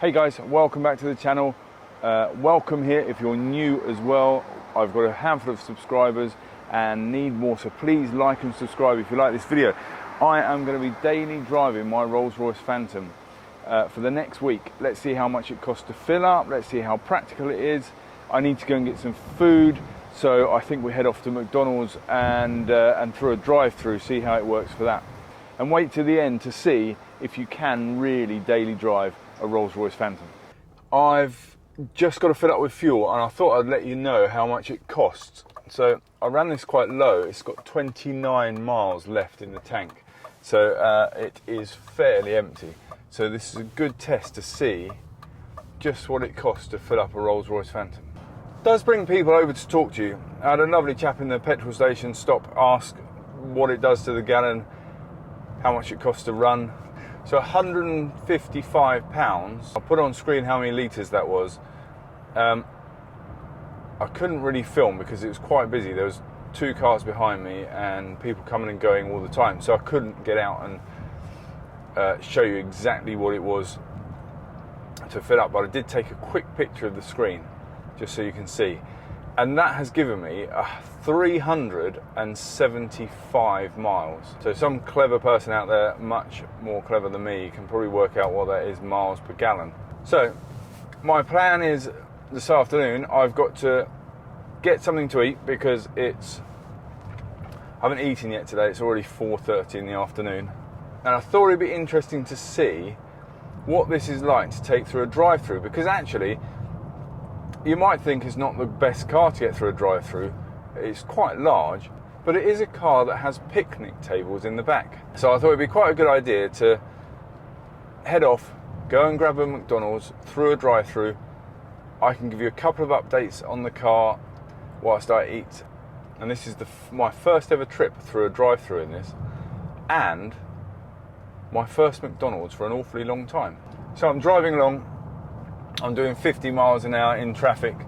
Hey guys, welcome back to the channel. Welcome here if you're new as well. I've got a handful of subscribers and need more, so please like and subscribe if you like this video. I am going to be daily driving my Rolls Royce Phantom for the next week. Let's see how much it costs to fill up, let's see how practical it is. I need to go and get some food, so I think we head off to McDonald's and through a drive-thru, see how it works for that. And wait to the end to see if you can really daily drive a Rolls Royce Phantom. I've just got to fill up with fuel and I thought I'd let you know how much it costs. So I ran this quite low. It's got 29 miles left in the tank, so it is fairly empty. So this is a good test to see just what it costs to fill up a Rolls Royce Phantom. It does bring people over to talk to you. I had a lovely chap in the petrol station stop, ask what it does to the gallon, how much it costs to run. So £155. I'll put on screen how many litres that was. I couldn't really film because it was quite busy. There was two cars behind me and people coming and going all the time, so I couldn't get out and show you exactly what it was to fill up, but I did take a quick picture of the screen just so you can see, and that has given me 375 miles. So some clever person out there, much more clever than me, can probably work out what that is miles per gallon. So my plan is this afternoon I've got to get something to eat because I haven't eaten yet today. It's already 4:30 in the afternoon, and I thought it'd be interesting to see what this is like to take through a drive-thru, because actually you might think it's not the best car to get through a drive-thru. It's quite large, but it is a car that has picnic tables in the back. So I thought it'd be quite a good idea to head off, go and grab a McDonald's through a drive-thru. I can give you a couple of updates on the car whilst I eat. And this is my first ever trip through a drive-thru in this, and my first McDonald's for an awfully long time. So I'm driving along, I'm doing 50 miles an hour in traffic,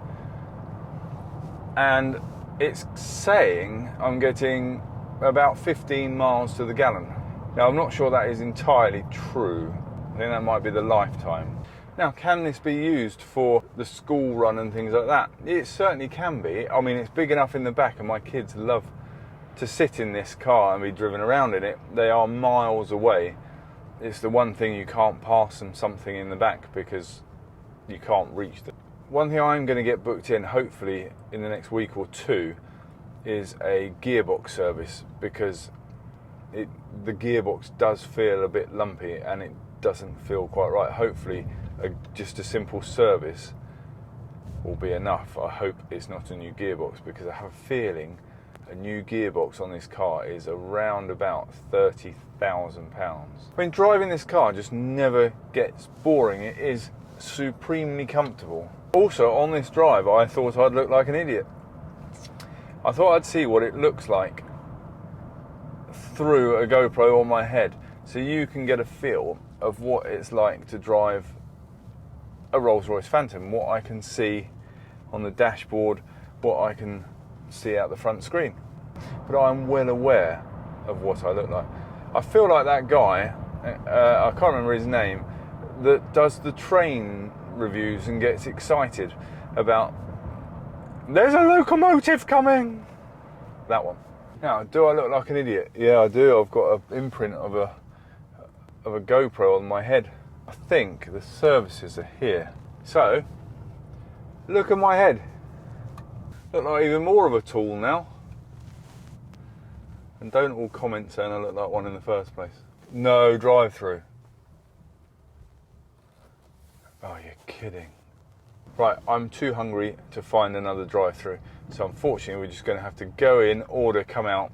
and it's saying I'm getting about 15 miles to the gallon. Now I'm not sure that is entirely true. I think that might be the lifetime. Now, can this be used for the school run and things like that? It certainly can be. I mean, it's big enough in the back and my kids love to sit in this car and be driven around in it. They are miles away. It's the one thing you can't pass them something in the back because you can't reach them. One thing I'm going to get booked in, hopefully in the next week or two, is a gearbox service, because the gearbox does feel a bit lumpy and it doesn't feel quite right. Hopefully just a simple service will be enough. I hope it's not a new gearbox, because I have a feeling a new gearbox on this car is around about £30,000. I mean, driving this car just never gets boring. It is supremely comfortable. Also, on this drive I thought I'd look like an idiot. I thought I'd see what it looks like through a GoPro on my head, so you can get a feel of what it's like to drive a Rolls Royce Phantom, what I can see on the dashboard, what I can see out the front screen. But I'm well aware of what I look like. I feel like that guy, I can't remember his name, that does the train reviews and gets excited about "there's a locomotive coming." That one. Now, do I look like an idiot? Yeah, I do. I've got an imprint of a GoPro on my head. I think the services are here. So, look at my head. Look like even more of a tool now. And don't all comment saying I look like one in the first place. No drive-through. Oh, you're kidding. Right, I'm too hungry to find another drive-through, so unfortunately we're just going to have to go in, order, come out,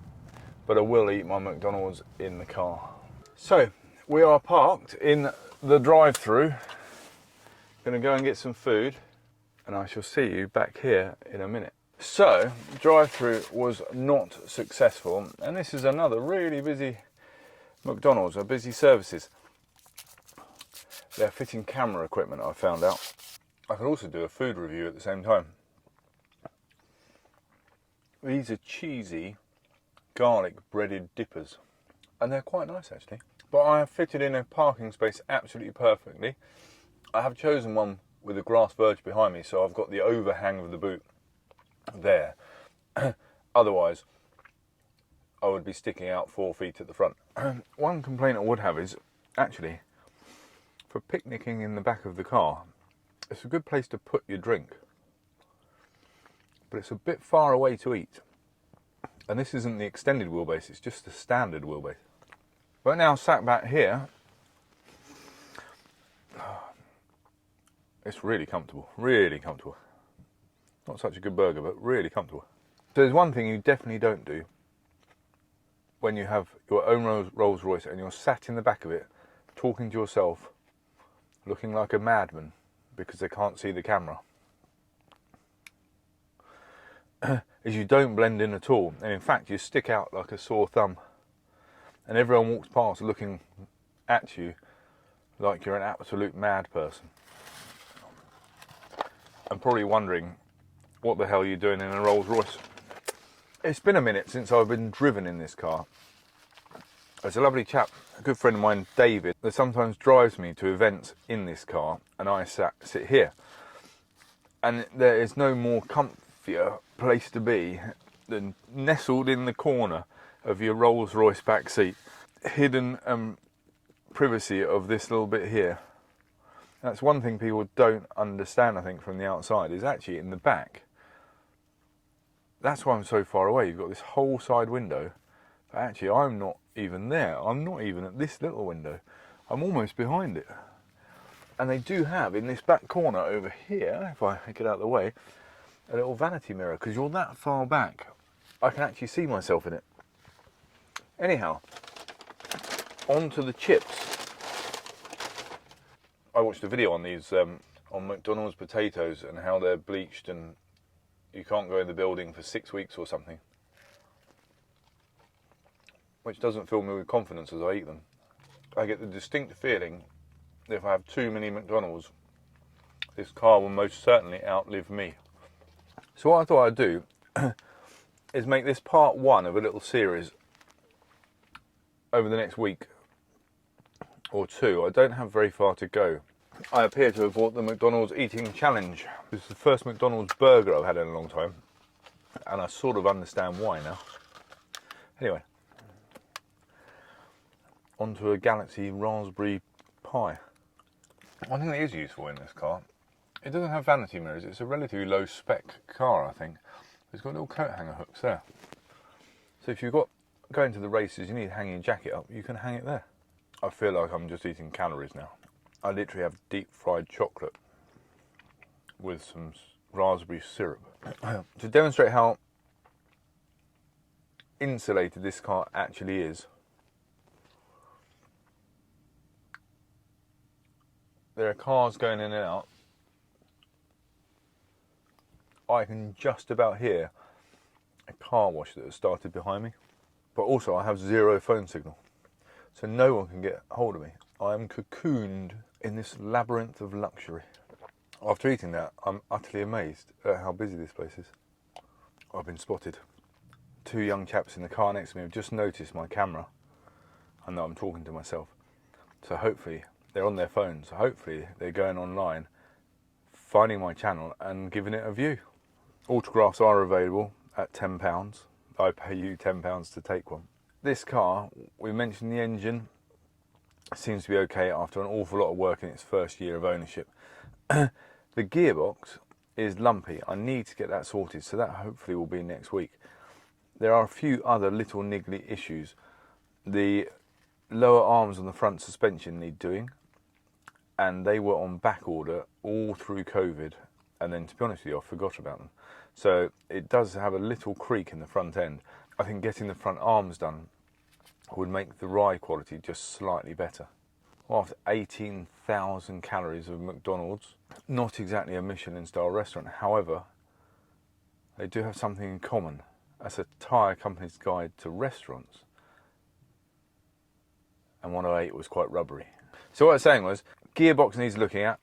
but I will eat my McDonald's in the car. So, we are parked in the drive-through. Going to go and get some food, and I shall see you back here in a minute. So, drive-through was not successful, and this is another really busy McDonald's, or busy services. They're fitting camera equipment, I found out. I could also do a food review at the same time. These are cheesy garlic breaded dippers, and they're quite nice actually. But I have fitted in a parking space absolutely perfectly. I have chosen one with a grass verge behind me, so I've got the overhang of the boot there. Otherwise, I would be sticking out 4 feet at the front. One complaint I would have is, actually, for picnicking in the back of the car, it's a good place to put your drink. But it's a bit far away to eat. And this isn't the extended wheelbase, it's just the standard wheelbase. But now sat back here, it's really comfortable, really comfortable. Not such a good burger, but really comfortable. So there's one thing you definitely don't do when you have your own Rolls Royce and you're sat in the back of it, talking to yourself, looking like a madman because they can't see the camera, is you don't blend in at all. And in fact, you stick out like a sore thumb. And everyone walks past looking at you like you're an absolute mad person. And probably wondering what the hell you're doing in a Rolls Royce. It's been a minute since I've been driven in this car. There's a lovely chap, a good friend of mine, David, that sometimes drives me to events in this car, and I sit here. And there is no more comfier place to be than nestled in the corner of your Rolls Royce back seat, hidden privacy of this little bit here. That's one thing people don't understand, I think, from the outside, is actually in the back. That's why I'm so far away. You've got this whole side window, but actually I'm not even there. I'm not even at this little window. I'm almost behind it. And they do have, in this back corner over here, if I get out of the way, a little vanity mirror, because you're that far back, I can actually see myself in it. Anyhow, on to the chips. I watched a video on these, on McDonald's potatoes and how they're bleached and you can't go in the building for 6 weeks or something. Which doesn't fill me with confidence as I eat them. I get the distinct feeling that if I have too many McDonald's, this car will most certainly outlive me. So what I thought I'd do is make this part one of a little series over the next week or two. I don't have very far to go. I appear to have bought the McDonald's eating challenge. This is the first McDonald's burger I've had in a long time, and I sort of understand why now. Anyway, onto a Galaxy Raspberry Pi. One thing that is useful in this car, it doesn't have vanity mirrors. It's a relatively low spec car, I think. It's got little coat hanger hooks there. So if you've got going to the races, you need to hang your jacket up, you can hang it there. I feel like I'm just eating calories now. I literally have deep fried chocolate with some raspberry syrup. To demonstrate how insulated this car actually is, there are cars going in and out. I can just about hear a car wash that has started behind me. But also I have zero phone signal, so no one can get hold of me. I am cocooned in this labyrinth of luxury. After eating that, I'm utterly amazed at how busy this place is. I've been spotted. 2 young chaps in the car next to me have just noticed my camera and that I'm talking to myself. So hopefully they're on their phones. So hopefully they're going online, finding my channel and giving it a view. Autographs are available at £10. I pay you £10 to take one. This car, we mentioned the engine, seems to be okay after an awful lot of work in its first year of ownership. The gearbox is lumpy. I need to get that sorted, so that hopefully will be next week. There are a few other little niggly issues. The lower arms on the front suspension need doing, and they were on back order all through COVID, and then to be honest with you, I forgot about them. So it does have a little creak in the front end. I think getting the front arms done would make the ride quality just slightly better. Well, after 18,000 calories of McDonald's, not exactly a Michelin style restaurant, however, they do have something in common. That's a tyre company's guide to restaurants. And one I ate was quite rubbery. So what I was saying was, gearbox needs looking at.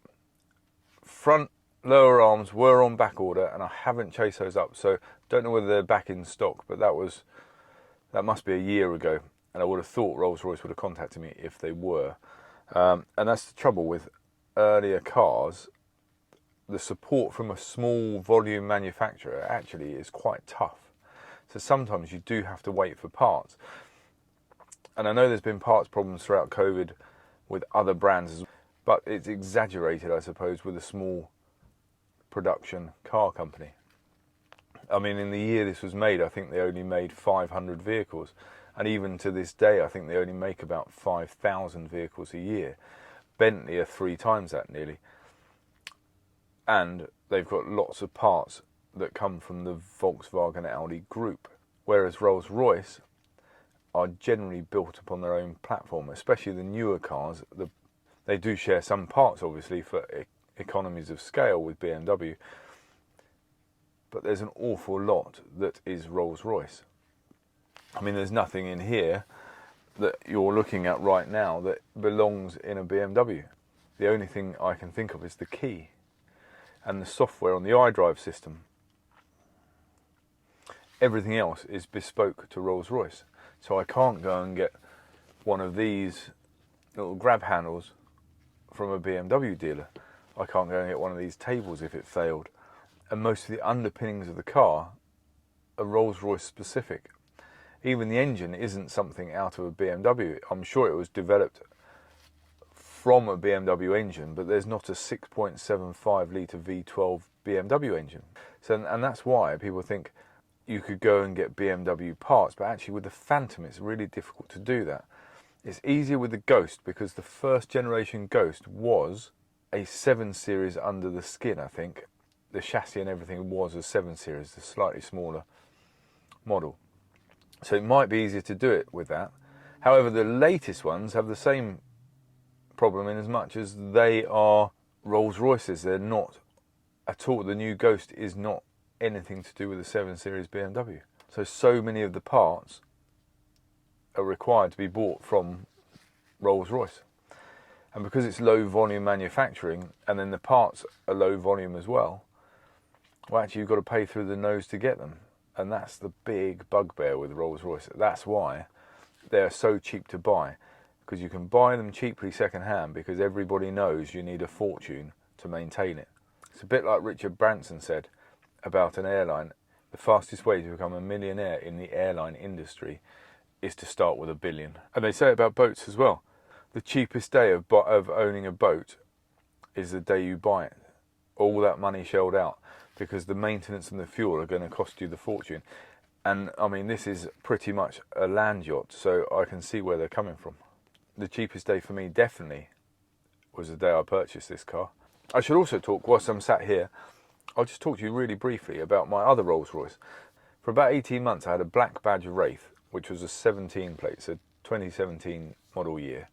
Front lower arms were on back order and I haven't chased those up, so don't know whether they're back in stock, but that must be a year ago, and I would have thought Rolls Royce would have contacted me if they were. And that's the trouble with earlier cars, the support from a small volume manufacturer actually is quite tough. So sometimes you do have to wait for parts. And I know there's been parts problems throughout COVID with other brands, but it's exaggerated, I suppose, with a small production car company. I mean, in the year this was made, I think they only made 500 vehicles. And even to this day, I think they only make about 5,000 vehicles a year. Bentley are 3 times that nearly. And they've got lots of parts that come from the Volkswagen Audi group. Whereas Rolls Royce are generally built upon their own platform, especially the newer cars. They do share some parts, obviously, for economies of scale with BMW. But there's an awful lot that is Rolls Royce. I mean, there's nothing in here that you're looking at right now that belongs in a BMW. The only thing I can think of is the key and the software on the iDrive system. Everything else is bespoke to Rolls Royce. So I can't go and get one of these little grab handles from a BMW dealer. I can't go and get one of these tables if it failed. And most of the underpinnings of the car are Rolls Royce specific. Even the engine isn't something out of a BMW. I'm sure it was developed from a BMW engine, but there's not a 6.75 litre V12 BMW engine. So, and that's why people think you could go and get BMW parts, but actually with the Phantom it's really difficult to do that. It's easier with the Ghost because the first generation Ghost was a 7 Series under the skin, I think. The chassis and everything was a 7 Series, the slightly smaller model. So it might be easier to do it with that. However, the latest ones have the same problem in as much as they are Rolls Royces. They're not at all. The new Ghost is not anything to do with the 7 Series BMW. So many of the parts are required to be bought from Rolls Royce. And because it's low volume manufacturing, and then the parts are low volume as well, well, actually you've got to pay through the nose to get them. And that's the big bugbear with Rolls Royce. That's why they're so cheap to buy, because you can buy them cheaply second hand because everybody knows you need a fortune to maintain it. It's a bit like Richard Branson said about an airline. The fastest way to become a millionaire in the airline industry is to start with $1 billion. And they say it about boats as well. The cheapest day of owning a boat is the day you buy it. All that money shelled out, because the maintenance and the fuel are going to cost you the fortune. And I mean, this is pretty much a land yacht, so I can see where they're coming from. The cheapest day for me definitely was the day I purchased this car. I should also talk, whilst I'm sat here, I'll just talk to you really briefly about my other Rolls Royce. For about 18 months I had a black badge Wraith, which was a 17 plate, so 2017 model year,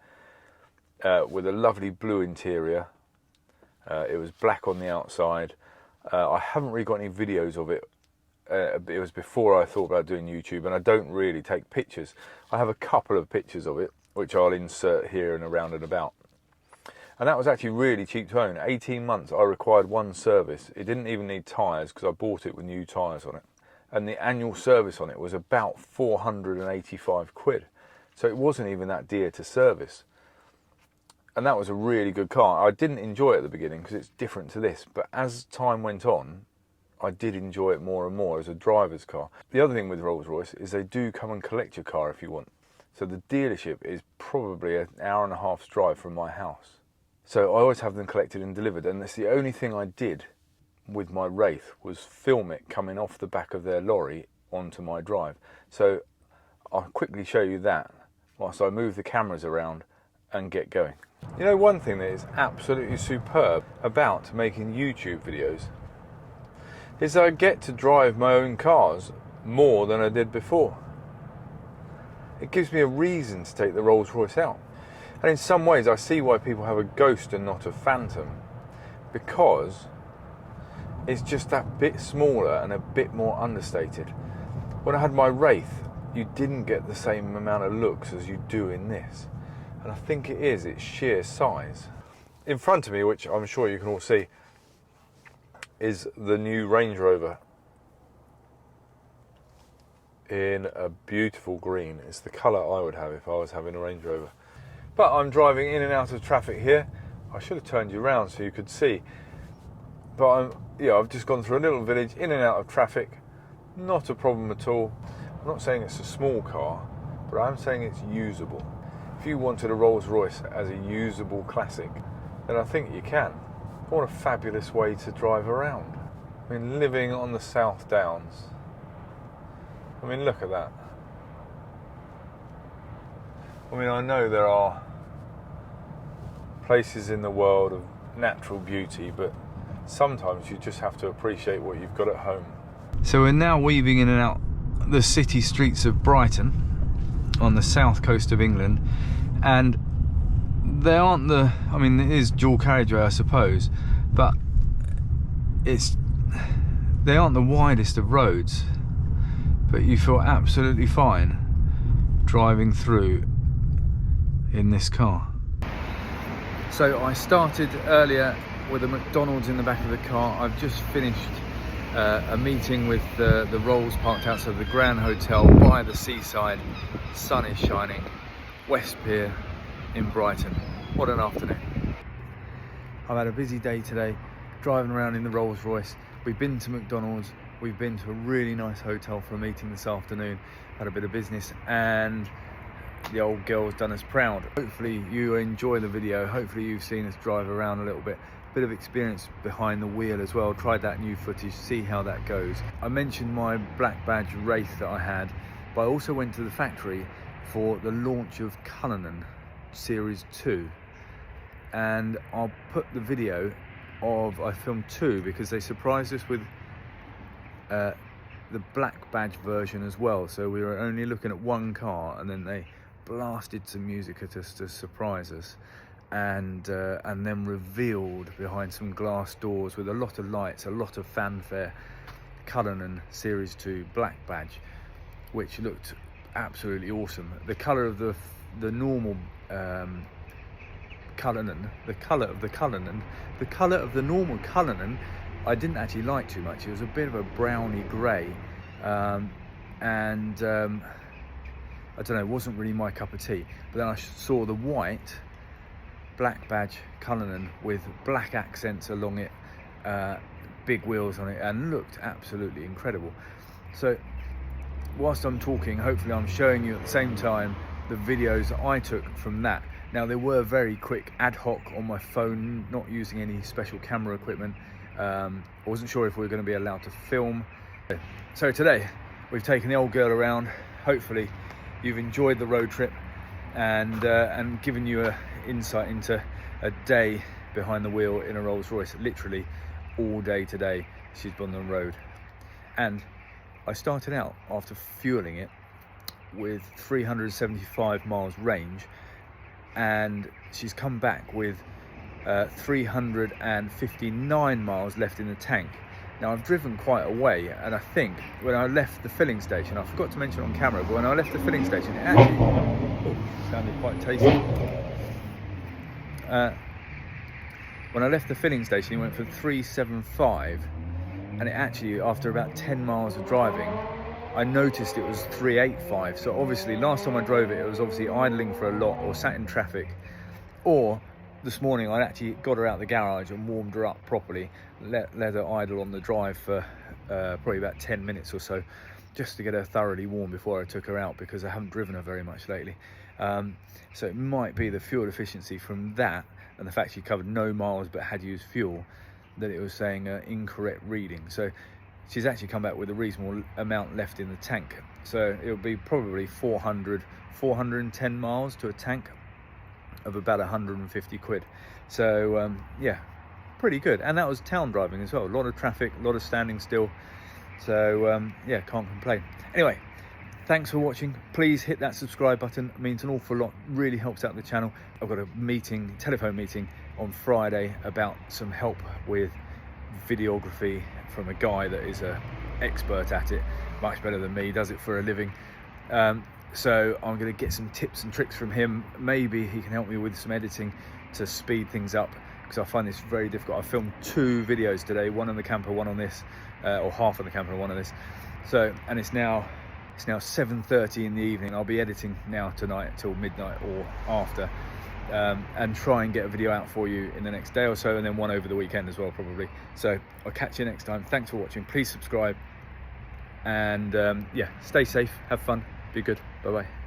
with a lovely blue interior. It was black on the outside. I haven't really got any videos of it. It was before I thought about doing YouTube, and I don't really take pictures. I have a couple of pictures of it, which I'll insert here and around and about. And that was actually really cheap to own. 18 months, I required one service. It didn't even need tyres because I bought it with new tyres on it. And the annual service on it was about 485 quid. So it wasn't even that dear to service. And that was a really good car. I didn't enjoy it at the beginning because it's different to this. But as time went on, I did enjoy it more and more as a driver's car. The other thing with Rolls Royce is they do come and collect your car if you want. So the dealership is probably an hour and a half's drive from my house. So I always have them collected and delivered. And that's the only thing I did with my Wraith was film it coming off the back of their lorry onto my drive. So I'll quickly show you that whilst I move the cameras around and get going. You know, one thing that is absolutely superb about making YouTube videos is that I get to drive my own cars more than I did before. It gives me a reason to take the Rolls Royce out. And in some ways I see why people have a Ghost and not a Phantom, because it's just that bit smaller and a bit more understated. When I had my Wraith, you didn't get the same amount of looks as you do in this. And I think it is its sheer size. In front of me, which I'm sure you can all see, is the new Range Rover in a beautiful green. It's the colour I would have if I was having a Range Rover. But I'm driving in and out of traffic here I should have turned you around so you could see. But I've just gone through a little village, in and out of traffic. Not a problem at all. I'm not saying it's a small car, but I'm saying it's usable. If you wanted a Rolls Royce as a usable classic, then I think you can. What a fabulous way to drive around. I mean, living on the South Downs. I mean, look at that. I mean, I know there are places in the world of natural beauty, but sometimes you just have to appreciate what you've got at home. So we're now weaving in and out the city streets of Brighton on the south coast of England, and they aren't the, I mean, it is dual carriageway, I suppose, but they aren't the widest of roads, but you feel absolutely fine driving through in this car. So I started earlier with a McDonald's in the back of the car. I've just finished a meeting with the Rolls parked outside the Grand Hotel by the seaside. Sun is shining, West Pier in Brighton. What an afternoon. I've had a busy day today, driving around in the Rolls Royce. We've been to McDonald's, we've been to a really nice hotel for a meeting this afternoon, had a bit of business, and the old girl's done us proud. Hopefully you enjoy the video, hopefully you've seen us drive around a little bit of experience behind the wheel as well. Tried that new footage, see how that goes. I mentioned my black badge Wraith that I had, but I also went to the factory for the launch of Cullinan Series 2, and I'll put the video of, I filmed 2 because they surprised us with the black badge version as well, so we were only looking at one car and then they blasted some music at us to surprise us, and then revealed behind some glass doors with a lot of lights, a lot of fanfare, Cullinan Series 2 black badge, which looked absolutely awesome. The colour of the normal Cullinan, the colour of the normal Cullinan, I didn't actually like too much. It was a bit of a browny grey, and I don't know, it wasn't really my cup of tea. But then I saw the white black badge Cullinan with black accents along it, big wheels on it, and looked absolutely incredible. So whilst I'm talking, hopefully I'm showing you at the same time the videos that I took from that. Now, they were very quick, ad hoc on my phone, not using any special camera equipment. I wasn't sure if we were going to be allowed to film. So today we've taken the old girl around. Hopefully you've enjoyed the road trip and given you an insight into a day behind the wheel in a Rolls Royce. Literally all day today she's been on the road, and I started out after fueling it with 375 miles range, and she's come back with 359 miles left in the tank. Now, I've driven quite a way, and I think when I left the filling station, I forgot to mention on camera, but when I left the filling station, it actually sounded quite tasty. When I left the filling station, it went for 375, and it actually, after about 10 miles of driving, I noticed it was 385. So obviously, last time I drove it, it was obviously idling for a lot, or sat in traffic, or this morning I actually got her out of the garage and warmed her up properly, let her idle on the drive for probably about 10 minutes or so, just to get her thoroughly warm before I took her out, because I haven't driven her very much lately. So it might be the fuel efficiency from that, and the fact she covered no miles but had used fuel, that it was saying incorrect reading. So she's actually come back with a reasonable amount left in the tank. So it'll be probably 410 miles to a tank of about 150 quid. So yeah, pretty good. And that was town driving as well. A lot of traffic, a lot of standing still. So yeah, can't complain. Anyway, thanks for watching. Please hit that subscribe button. It means an awful lot, really helps out the channel. I've got a meeting, telephone meeting on Friday about some help with videography from a guy that is an expert at it, much better than me, does it for a living. So I'm going to get some tips and tricks from him. Maybe he can help me with some editing to speed things up, because I find this very difficult. I filmed 2 videos today, one on the camper, one on this, or half on the camper and one on this. So, and it's now 7:30 in the evening. I'll be editing now tonight till midnight or after, and try and get a video out for you in the next day or so, and then one over the weekend as well, probably. So I'll catch you next time. Thanks for watching. Please subscribe, and yeah, stay safe, have fun, be good. Bye bye.